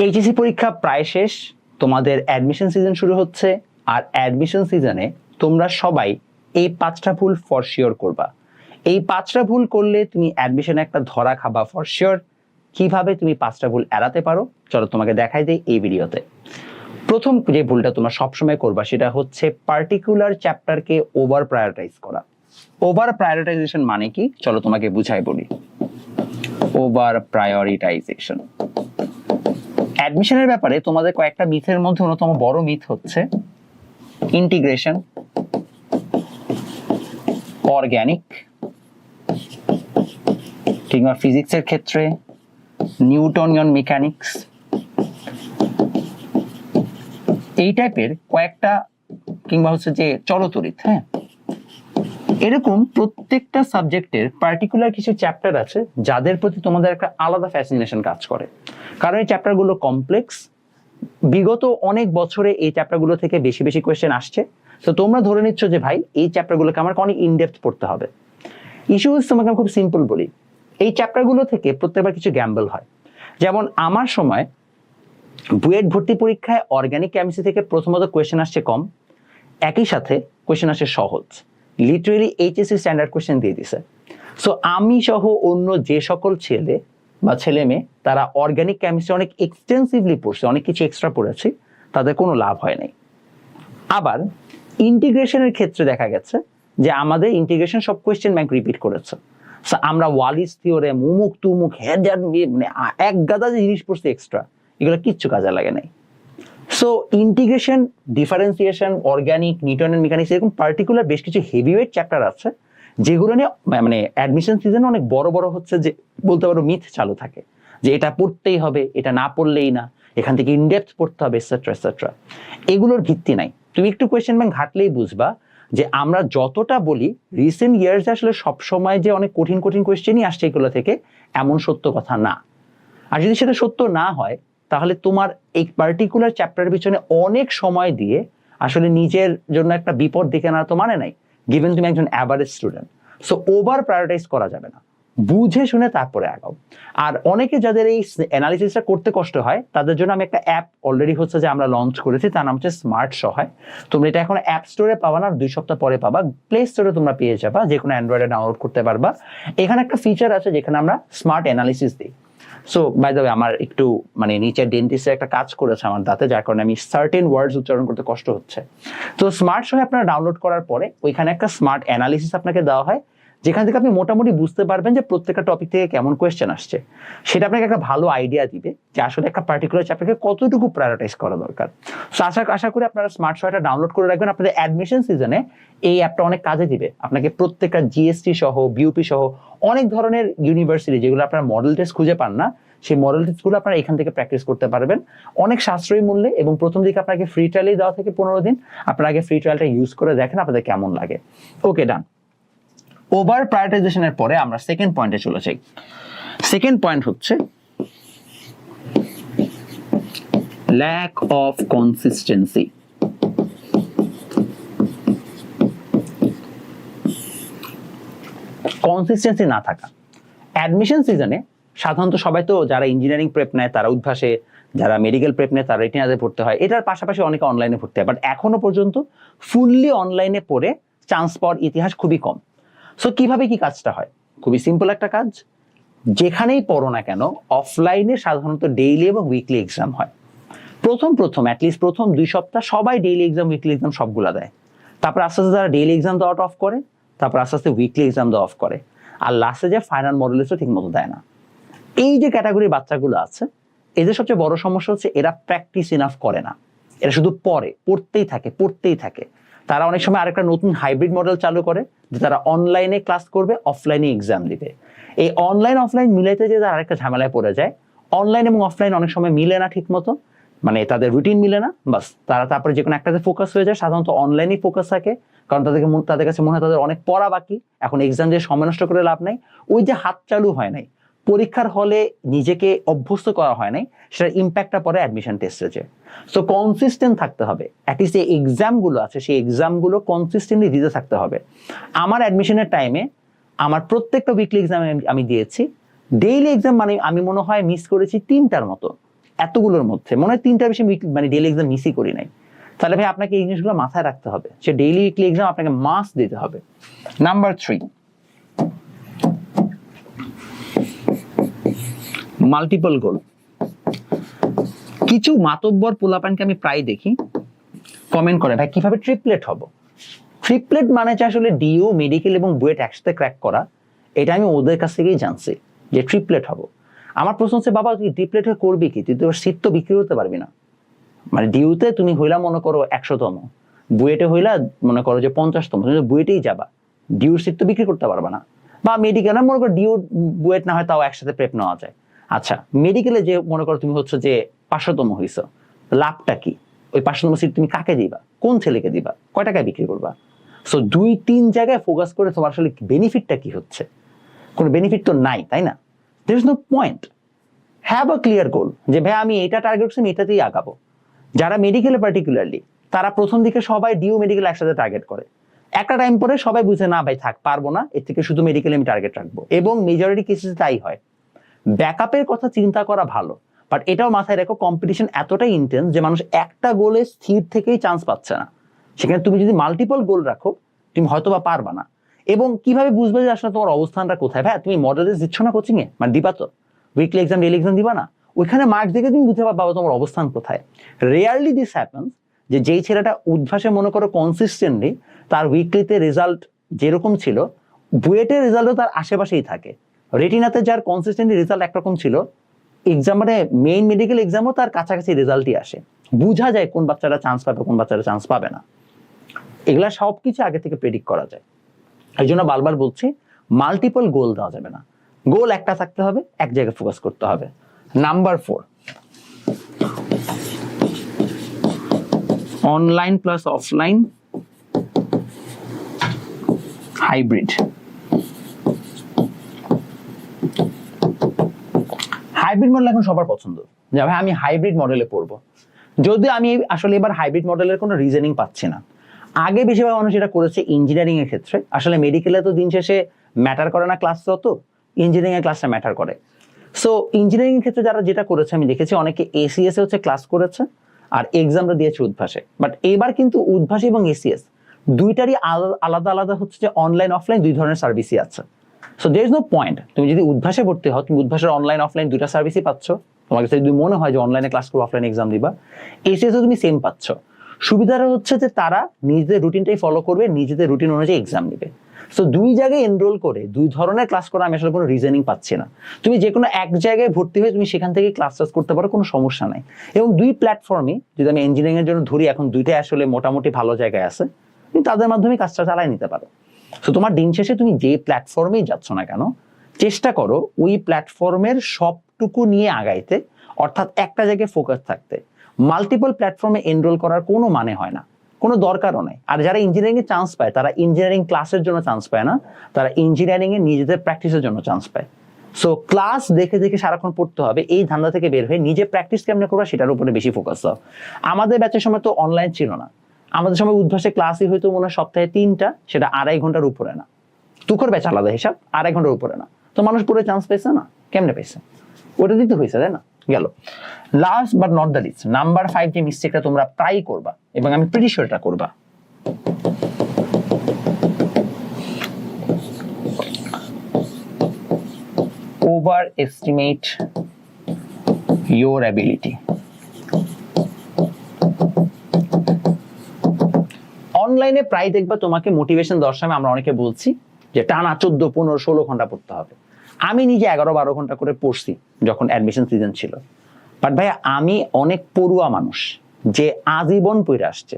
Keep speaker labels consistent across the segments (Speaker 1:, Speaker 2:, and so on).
Speaker 1: HSC পরীক্ষা প্রায় শেষ, তোমাদের অ্যাডমিশন সিজন শুরু হচ্ছে। আর অ্যাডমিশন সিজনে তোমরা সবাই এই 5টা ভুল ফর শিওর করবা। এই 5টা ভুল করলে তুমি অ্যাডমিশনে একটা ধরা খাবা ফর শিওর। কিভাবে তুমি 5টা ভুল এড়াতে পারো চলো তোমাকে দেখাই দেই এই ভিডিওতে। প্রথম যে ভুলটা তোমরা সবসময় করবা সেটা হচ্ছে পার্টিকুলার চ্যাপ্টারকে ওভার প্রায়োরিটাইজ করা। ওভার প্রায়োরিটাইজেশন মানে কি চলো তোমাকে বুঝাই বলি। ওভার প্রায়োরিটাইজেশন অ্যাডমিশনের ব্যাপারে তোমাদের কয়েকটা মিথের মধ্যে অন্যতম বড় মিথ হচ্ছে ইন্টিগ্রেশন, অর্গানিক কিংবা ফিজিক্সের ক্ষেত্রে নিউটনিয়ান মেকানিক্স, এই টাইপের কয়েকটা কিংবা হচ্ছে যে চলতরিৎ। হ্যাঁ, এরকম প্রত্যেকটা সাবজেক্টের পার্টিকুলার কিছু চ্যাপ্টার আছে যাদের প্রতি তোমাদের একটা আলাদা ফ্যাসিনেশন কাজ করে, কারণ এই চ্যাপ্টারগুলো কমপ্লেক্স। বিগত অনেক বছরে এই চ্যাপ্টারগুলো থেকে বেশি বেশি কোয়েশ্চেন আসছে। তো তোমরা ধরে নিচ্ছ যে ভাই এই চ্যাপ্টারগুলোকে আমাকে অনেক ইনডেপথ পড়তে হবে। ইস্যু তোমাকে আমি খুব সিম্পল বলি, এই চ্যাপ্টারগুলো থেকে প্রত্যেকবার কিছু গ্যাম্বল হয়। যেমন আমার সময় বুয়েট ভর্তি পরীক্ষায় অর্গানিক কেমিস্ট্রি থেকে প্রথমত কোয়েশ্চেন আসছে কম, একই সাথে কোয়েশ্চেন আসে সহজ, লিটারেলি এইচএসসি স্ট্যান্ডার্ড কোয়েশ্চেন দিয়ে দিছে। সো আমি সহ অন্য যে সকল ছেলে বা ছেলে মেয়ে তারা অর্গানিক কেমিস্ট্রি অনেক এক্সটেন্সিভলি পড়ছে, অনেক কিছু এক্সট্রা পড়েছি, তাদের কোনো লাভ হয় নাই। আবার ইন্টিগ্রেশনের ক্ষেত্রে দেখা গেছে যে আমাদের ইন্টিগ্রেশন সব কোয়েশ্চেন ব্যাংক রিপিট করেছে। আমরা ওয়ালিস থিওরেম, উমুক তুমুক হ্যাঁ মানে এক গাদা জিনিস পড়ছি এক্সট্রা, এগুলো কিচ্ছু কাজে লাগে নাই। So integration, differentiation, organic, Newtonian mechanics এরকম পার্টিকুলার বেশ কিছু হেভিওয়েট চ্যাপ্টার আছে যেগুলো নিয়ে মানে অ্যাডমিশন সিজনে অনেক বড় বড় হচ্ছে যে বলতে পারো মিথ চালু থাকে যে এটা পড়তেই হবে, এটা না পড়লেই না, এখান থেকে ইনডেপথ পড়তে হবে এটসেট্রা এটসেট্রা। এগুলোর ভিত্তি নাই। তুমি একটু কোয়েশ্চেন ব্যাংক ঘাটলেই বুঝবা যে আমরা যতটা বলি রিসেন্ট ইয়ার্সে আসলে সবসময় যে অনেক কঠিন কঠিন কোয়েশ্চেনই আসছে এগুলো থেকে, এমন সত্য কথা না। আর যদি সেটা সত্য না হয় তাহলে তোমার এই পার্টিকুলার চ্যাপ্টারের পিছনে অনেক সময় দিয়ে আসলে নিজের জন্য একটা বিপদ ডেকে আনার তো মানে নাই, গিভেন তুমি একজন average student. So over prioritise করা যাবে না, বুঝে শুনে তারপরে আগাও। আর অনেকে যাদের এই অ্যানালিসিসটা করতে কষ্ট হয় তাদের জন্য আমি একটা অ্যাপ অলরেডি হচ্ছে যে আমরা লঞ্চ করেছি, তার নাম হচ্ছে স্মার্ট সহায়। তোমরা এটা এখন অ্যাপ স্টোরে পাবা না, 2 সপ্তাহ পরে পাবা, প্লে স্টোরে তোমরা পেয়ে যাবা, যে কোনো অ্যান্ড্রয়েডে ডাউনলোড করতে পারবা। এখানে একটা ফিচার আছে যেখানে আমরা স্মার্ট অ্যানালিসিস দিই। সো বাই দ্য ওয়ে আমার একটু মানে নিচের ডেন্টিস্টের একটা কাজ করেছে আমার দাঁতে, যার কারণে আমি সার্টেন ওয়ার্ডস উচ্চারণ করতে কষ্ট হচ্ছে। তো স্মার্ট সহায় আপনারা ডাউনলোড করার পরে ওইখানে একটা স্মার্ট অ্যানালিসিস আপনাকে দেওয়া হয়, যেখান থেকে আপনি মোটামুটি বুঝতে পারবেন যে প্রত্যেকটা টপিক থেকে কেমন কোয়েশ্চেন আসছে। সেটা আপনাকে একটা ভালো আইডিয়া দিবে যে আসলে একটা পার্টিকুলার চ্যাপ্টারকে কতটুকু প্রায়োরিটাইজ করা দরকার। সো আশা করি আপনারা স্মার্ট সহায়টা ডাউনলোড করে রাখবেন। আপনাদের অ্যাডমিশন সিজনে এই অ্যাপটা অনেক কাজে দিবে আপনাকে। প্রত্যেকটা জিএসটি সহ, বিউপি সহ অনেক ধরনের ইউনিভার্সিটি যেগুলো আপনারা মডেল টেস্ট খুঁজে পান না, সেই মডেল টেস্টগুলো আপনারা এখান থেকে প্র্যাকটিস করতে পারবেন অনেক সাশ্রয়ী মূল্যে। এবং প্রথম দিকে আপনাকে ফ্রি ট্রায়ালই দেওয়া থেকে 15 দিন, আপনারা আগে ফ্রি ট্রায়ালটা ইউজ করে দেখেন আপনাদের কেমন লাগে। ওকে, ডান। ওভার প্রায়োরিটাইজেশনের পরে আমরা সেকেন্ড পয়েন্টে চলে যাই। সেকেন্ড পয়েন্ট হচ্ছে ল্যাক অফ কনসিস্টেন্সি। কনসিস্টেন্সি না থাকা অ্যাডমিশন সিজনে সাধারণত সবাই তো যারা ইঞ্জিনিয়ারিং প্রেপ নেয় তারা উদ্ভাসে, যারা মেডিকেল প্রেপ নেয় তারা রেটিনাতে পড়তে হয়, এটার পাশাপাশি অনেকে অনলাইনে পড়তে হয়। বাট এখনো পর্যন্ত ফুললি অনলাইনে পড়ে চান্স পাওয়ার ইতিহাস খুবই কম। সো কিভাবে কি কাজটা হয়? খুবই সিম্পল একটা কাজ, যেখানেই পড়ো না কেন অফলাইনে সাধারণত ডেইলি এবং উইকলি এক্সাম হয়। প্রথম অ্যাটলিস্ট প্রথম 2 সপ্তাহ সবাই ডেইলি এক্সাম উইকলি এক্সাম সবগুলা দেয়। তারপর আস্তে আস্তে তারা ডেইলি এক্সাম দেওয়াটা অফ করে, তারপর আস্তে আস্তে উইকলি এক্সাম দেওয়া অফ করে, আর লাস্টে যে ফাইনাল মডেল লিস্টও ঠিক মতো দেয় না। এই যে ক্যাটাগরির বাচ্চাগুলো আছে এদের সবচেয়ে বড় সমস্যা হচ্ছে এরা প্র্যাকটিস ইনাফ করে না, এরা শুধু পড়তেই থাকে। তারা অনেক সময় আরেকটা নতুন হাইব্রিড মডেল চালু করে যে তারা অনলাইনে ক্লাস করবে, অফলাইনে এক্সাম দিবে। এই অনলাইন অফলাইন মিলাইতে যে তারা আরেকটা ঝামেলায় পড়ে যায়। অনলাইন এবং অফলাইন অনেক সময় মিলে না ঠিক মতো, মানে তাদের রুটিন মিলে না, বাস তারা তারপরে যে কোনো একটাতে ফোকাস হয়ে যায়। সাধারণত অনলাইনেই ফোকাস থাকে, কারণ তাদের কাছে মনে হয় তাদের অনেক পড়া বাকি, এখন এক্সাম দিয়ে সময় নষ্ট করে লাভ নাই। ওই যে হাত চালু হয় নাই, পরীক্ষার হলে নিজেকে অভ্যস্ত করা হয় নাই, সেটার ইম্প্যাক্টটা পরে অ্যাডমিশন টেস্টে। সো কনসিস্টেন্ট থাকতে হবে, অ্যাটলিস্ট যে এক্সামগুলো আছে সেই এক্সামগুলো কনসিস্টেন্টলি দিতে থাকতে হবে। আমার অ্যাডমিশনের টাইমে আমার প্রত্যেকটা উইকলি এক্সাম আমি দিয়েছি। ডেইলি এক্সাম মানে আমি মনে হয় মিস করেছি 3টার মতো, এতগুলোর মধ্যে মনে হয় 3টার বেশি মানে ডেইলি এক্সাম মিসই করি নাই, তাহলে ভাই আপনাকে এই জিনিসগুলো মাথায় রাখতে হবে, সে ডেইলি উইকলি এক্সাম আপনাকে মাস্ট দিতে হবে। নাম্বার 3, মাল্টিপল গোল। কিছু মাতব্বর পোলাপানকে আমি প্রায় দেখি কমেন্ট করে, ভাই কিভাবে ট্রিপলেট হব। ট্রিপলেট মানে আসলে ডিও, মেডিকেল এবং বুয়েট একসাথে ক্র্যাক করা। এটা আমি ওদের কাছ থেকেই জানছি যে ট্রিপলেট হব। আমার প্রশ্ন হচ্ছে, বাবা তুই ট্রিপলেট হয়ে করবি কি? তুই তো সিট তো বিক্রি করতে পারবি না। মানে ডিউতে তুমি হইলা মনে করো 100তম, বুয়েটে হইলা মনে করো যে 50তম, তুমি বুয়েটেই যাবা, ডিউর সিট তো বিক্রি করতে পারবা না। বা মেডিকেলে মনে করো ডিউ বুয়েট না হয় তাও একসাথে প্রেপ নেওয়া যায়। আচ্ছা, মেডিকেলে যে মনে করো তুমি হচ্ছে যে 500তম হইছো, লাভটা কি? ওই 500তম সিট তুমি কাকে দিবা, কোন ছেলেকে দিবা, কয় টাকায় বিক্রি করবা? সো 2-3 জায়গায় ফোকাস করে তোমার আসলে বেনিফিটটা কি হচ্ছে? কোনো বেনিফিট তো নাই, তাই না? There is no point. Have a clear goal যে ভাই আমি এটা টার্গেট করছি, আমি এটাতেই আগাবো। যারা মেডিকেলে পার্টিকুলারলি, তারা প্রথম দিকে সবাই ডিউ মেডিকেল একসাথে টার্গেট করে, একটা টাইম পরে সবাই বুঝে না ভাই থাক, পারবো না, এর থেকে শুধু মেডিকেলে আমি টার্গেট রাখবো। এবং মেজরিটি কেসেস তাই হয়। ব্যাকআপের কথা চিন্তা করা ভালো, বাট এটাও মাথায় রেখো কম্পিটিশন এতটাই ইন্টেন্স যে মানুষ একটা গোলে স্থির থেকেই চান্স পাচ্ছে না। সেখানে তুমি যদি মাল্টিপল গোল রাখো, তুমি হয়তো বা পারবা না। এবং কিভাবে বুঝবে যে আসলে তোমার অবস্থানটা কোথায়? ভাই তুমি মডেল টেস্ট দিচ্ছ না কোচিং এ, মানে দিবা তো, উইকলি এক্সাম ডেইলি এক্সাম দিবা না? ওইখানে মার্কস দেখে তুমি বুঝতে পারবা তোমার অবস্থান কোথায়। রেয়ারলি দিস হ্যাপেন্স যে যেই ছেলেটা উদ্ভাসে মনে করো কনসিস্টেন্টলি তার উইকলিতে রেজাল্ট যেরকম ছিল, বুয়েটের রেজাল্টও তার আশেপাশেই থাকে। রেটিনাতে যার কনসিস্টেন্টলি রেজাল্ট একরকম ছিল, এক্সাম মানে মেইন মেডিকেল এক্সামও তার কাছাকাছি রেজাল্টই আসে। বোঝা যায় কোন বাচ্চারা চান্স পাবে, কোন বাচ্চারা চান্স পাবে না। এগুলা সবকিছু আগে থেকে প্রেডিক্ট করা যায়। এই জন্য বারবার বলছি, মাল্টিপল গোল দেওয়া যাবে না, গোল একটা থাকতে হবে, এক জায়গায় ফোকাস করতে হবে। Number 4, online plus offline hybrid. Hybrid model এখন সবার পছন্দ, যে ভাই আমি হাইব্রিড মডেলে পড়বো। যদি আমি আসলে এবার হাইব্রিড মডেলের কোনো রিজনিং পাচ্ছি না। আগে বেশিরভাগ মানুষ এটা করেছে ইঞ্জিনিয়ারিং এর ক্ষেত্রে। আসলে মেডিকেলে তো দিন শেষে ম্যাটার করে না ক্লাস, তত ইঞ্জিনিয়ারিং এর ক্লাসটা ম্যাটার করে। সো ইঞ্জিনিয়ারিং এর ক্ষেত্রে যারা যেটা করেছে আমি দেখেছি, অনেকে এসিএস এ হচ্ছে ক্লাস করেছে আর এক্সামটা দিয়েছে উদ্ভাসে। বাট এবার কিন্তু উদ্ভাস এবং এসিএস দুইটারই আলাদা আলাদা হচ্ছে যে অনলাইন অফলাইন দুই ধরনের সার্ভিসই আছে। So there is no point, তুমি যদি উদ্ভাসে ভর্তি হও, তুমি উদ্ভাসের অনলাইন অফলাইন দুইটা সার্ভিসই পাচ্ছ। তোমার কাছে যদি মনে হয় যে অনলাইনে ক্লাস করবো, অফলাইন এক্সাম দিবা, এসিএসও তুমি সেম পাচ্ছ। সুবিধাটা হচ্ছে যে তারা নিজেদের রুটিনটাই ফলো করবে, নিজেদের রুটিন অনুযায়ী এক্সাম নিবে। সো দুই জায়গায় এনরোল করে দুই ধরনের ক্লাস করা আমি আসলে কোনো রিজনিং পাচ্ছি না। তুমি যে কোনো এক জায়গায় ভর্তি হয়ে তুমি সেখান থেকে ক্লাস করতে পারো, কোনো সমস্যা নাই। এবং দুই প্ল্যাটফর্মই যদি আমি ইঞ্জিনিয়ারিং এর জন্য ধরি, এখন দুইটাই আসলে মোটামুটি ভালো জায়গায় আছে, তুমি তাদের মাধ্যমে কাজটা চালাই নিতে পারো। সো তোমার দিন শেষে তুমি যে প্ল্যাটফর্মেই যাচ্ছ না কেন, চেষ্টা করো ওই প্ল্যাটফর্মের সবটুকু নিয়ে আগাইতে, অর্থাৎ একটা জায়গায় ফোকাস থাকতে। মাল্টিপল প্ল্যাটফর্মে এনরোল করার কোনো মানে হয় না, কোনো দরকারও নেই। আর যারা ইঞ্জিনিয়ারিং এ চান্স পায়, তারা ইঞ্জিনিয়ারিং ক্লাসের জন্য চান্স পায় না, তারা ইঞ্জিনিয়ারিং এ নিজেদের প্র্যাকটিসের জন্য চান্স পায়। সো ক্লাস দেখে দেখে সারাক্ষণ পড়তে হবে, এই ধান্দা থেকে বের হয়ে নিজে প্র্যাকটিস কেমনে করবা সেটার উপরে বেশি ফোকাস দাও। আমাদের ব্যাচের সময় তো অনলাইন ছিল না, আমাদের সময় উদ্ভাসে ক্লাসই হয়তো মনে হয় সপ্তাহে 3টা, সেটা 2.5 ঘন্টার উপরে না। তুখর ব্যাচ আলাদা হিসাব, 2.5 ঘন্টার উপরে না। তো মানুষ পুরো চান্স পেয়েছে না, কেমনে পেয়েছে? ওটা দিতে হয়েছে, তাই না? গেল। Last but not the least, number 5 যে মিস্টেকটা তোমরা প্রায় করবা এবং আমি প্রিটি শিওর এটা করবা, ওভার এস্টিমেট ইয়োর অ্যাবিলিটি। অনলাইনে প্রায় দেখবা তোমাকে মোটিভেশন দেওয়ার সময় আমরা অনেকে বলছি যে টানা 14, 15, 16 ঘন্টা পড়তে হবে। আমি নিজে 11-12 ঘন্টা করে পড়ছি যখন অ্যাডমিশন সিজন ছিল। বাট ভাই আমি অনেক পড়ুয়া মানুষ যে আজীবন পড়ে আসছে,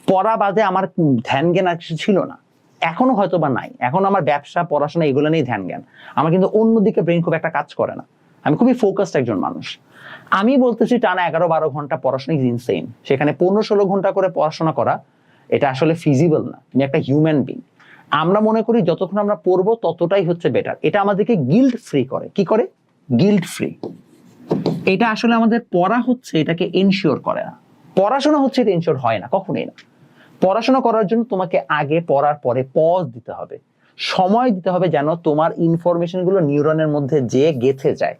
Speaker 1: পড়া বাদে আমার ধ্যান জ্ঞান আর কিছু ছিল না, এখনো হয়তো বা নাই। এখন আমার ব্যবসা, পড়াশোনা এগুলো নিয়ে ধ্যান জ্ঞান, আমার কিন্তু অন্যদিকে ব্রেন খুব একটা কাজ করে না। আমি খুবই ফোকাসড একজন মানুষ। আমি বলতেছি টানা 11-12 ঘন্টা পড়াশোনা ইজ ইনসেইন। সেখানে 15-16 ঘন্টা করে পড়াশোনা করা, এটা আসলে ফিজিবল না। তুমি একটা হিউম্যান বিং। আমরা মনে করি যতক্ষণ আমরা পড়বো ততটাই হচ্ছে বেটার। এটা আমাদেরকে গিল্ট ফ্রি করে। কি করে? Guilt free. এটা আসলে আমাদের পড়া হচ্ছে এটাকে এনশিওর করে না, পড়াশোনা হচ্ছে এটা এনশিওর হয় না, কখনোই না। পড়াশোনা করার জন্য তোমাকে আগে পড়ার পরে পজ দিতে হবে, সময় দিতে হবে, যেন তোমার ইনফরমেশন গুলো নিউরনের মধ্যে যে গেঁথে যায়।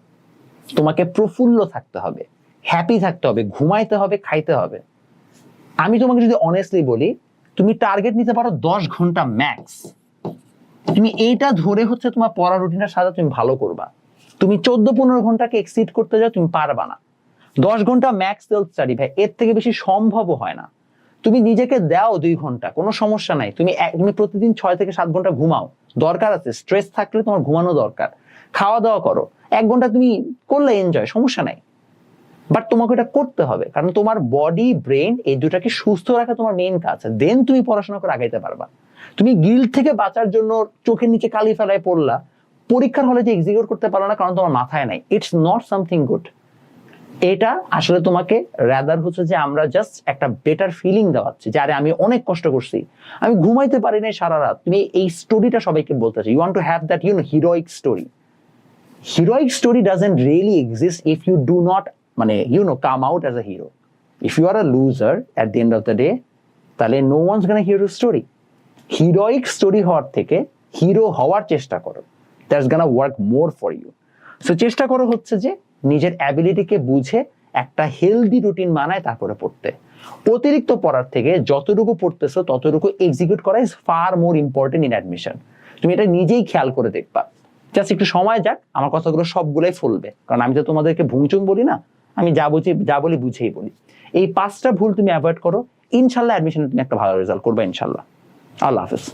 Speaker 1: তোমাকে প্রফুল্ল থাকতে হবে, হ্যাপি থাকতে হবে, ঘুমাইতে হবে, খাইতে হবে। আমি তোমাকে যদি অনেস্টলি বলি, তুমি টার্গেট নিতে পারো 10 ঘন্টা ম্যাক্স। তুমি এইটা ধরে হচ্ছে তোমার পড়া রুটিনের সাথে তুমি ভালো করবা। তুমি 14-15 ঘন্টাকে এক্সিড করতে যাও, তুমি পারবা না। 10 ঘন্টা ম্যাক্স সেলফ স্টাডি ভাই, এর থেকে বেশি সম্ভবও হয় না। তুমি নিজেকে দাও 2 ঘন্টা, কোনো সমস্যা নাই। তুমি প্রতিদিন 6 থেকে 7 ঘন্টা ঘুমাও, দরকার আছে। স্ট্রেস থাকলে তোমার ঘুমানো দরকার। খাওয়া দাওয়া করো, 1 ঘন্টা তুমি করলে এনজয়, সমস্যা নাই। বাট তোমাকে এটা করতে হবে, কারণ তোমার বডি ব্রেন এই দুটাকে সুস্থ রাখা তোমার মেইন কাজ। দেন তুমি পড়াশোনা করে আগাইতে পারবা। তুমি গিল্ট থেকে বাঁচার জন্য চোখের নিচে কালি ফেলায় পড়লা, পরীক্ষার হলে যে এক্সিকিউট করতে পারো না কারণ তোমার মাথায় নাই, ইটস নট সামথিং গুড। এটা আসলে তোমাকে রাদার হচ্ছে যে আমরা জাস্ট একটা বেটার ফিলিং দেওয়াচ্ছি যে আরে আমি অনেক কষ্ট করছি, আমি ঘুমাইতে পারি নাই সারা রাত। তুমি এই স্টোরিটা সবাইকে বলতে চাই, you want to have that heroic story. Heroic story doesn't really exist if you do not come out as a hero. If you are a loser at the end of the day, তাহলে no one's gonna hear your story. Heroic story হওয়ার থেকে hero হওয়ার চেষ্টা করো, that's gonna work more for you. So চেষ্টা করো হচ্ছে যে নিজের অ্যাবিলিটিকে বুঝে একটা হেলদি রুটিন বানায় তারপরে পড়তে। অতিরিক্ত পড়ার থেকে যতটুকু পড়তেছো ততটুকু এক্সিকিউট করা is far more important in admission. তুমি এটা নিজেই খেয়াল করে দেখবা। জাস্ট একটু সময় যাক, আমার কথাগুলো সবগুলোই ফুলবে, কারণ আমি তো তোমাদেরকে ভুংচুং বলি না, আমি যা বলি বুঝেই বলি। এই 5টা ভুল তুমি অ্যাভয়েড করো, ইনশাল্লাহ অ্যাডমিশনে তুমি একটা ভালো রেজাল্ট করবে ইনশাল্লাহ। আল্লাহ হাফেজ।